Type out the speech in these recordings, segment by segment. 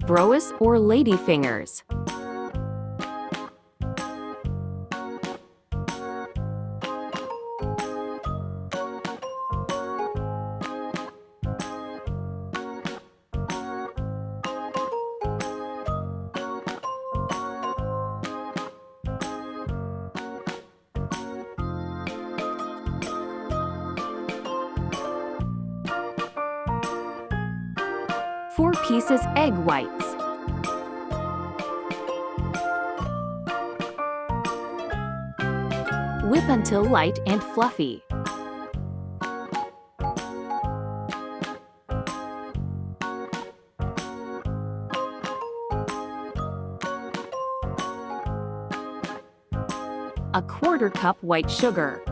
Broas or Ladyfingers. Four pieces egg whites. Whip until light and fluffy. A quarter cup white sugar.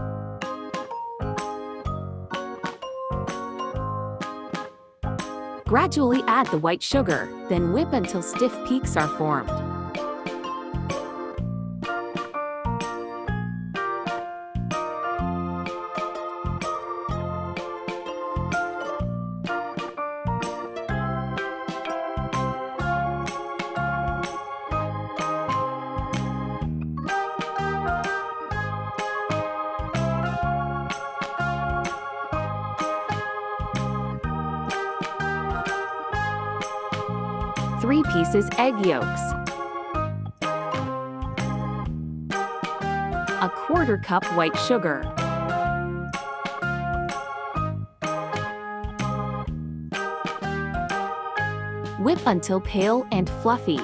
Gradually add the white sugar, then whip until stiff peaks are formed. Three pieces egg yolks. A quarter cup white sugar. Whip until pale and fluffy.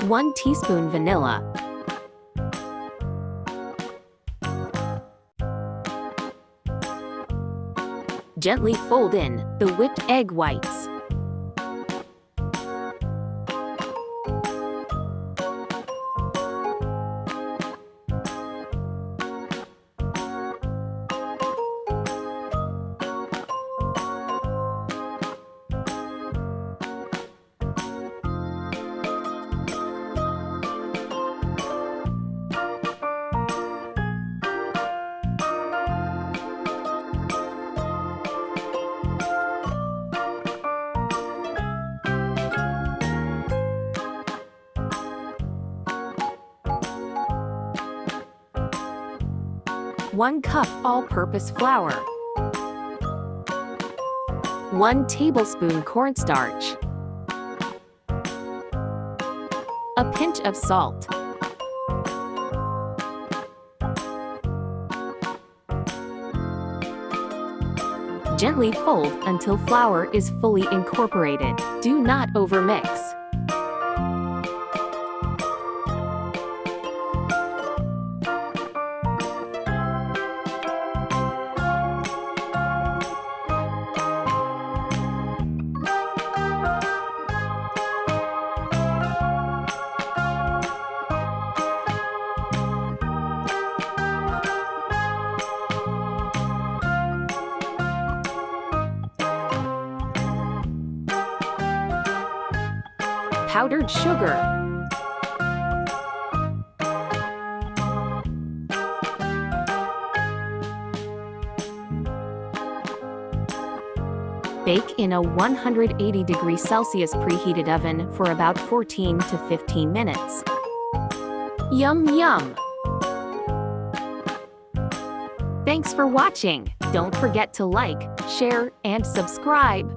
One teaspoon vanilla. Gently fold in the whipped egg whites. One cup all-purpose flour. 1 tablespoon cornstarch. A pinch of salt. Gently fold until flour is fully incorporated. Do not overmix. Powdered sugar. Bake in a 180 Celsius preheated oven for about 14 to 15 minutes. Yum yum! Thanks for watching. Don't forget to like, share, and subscribe.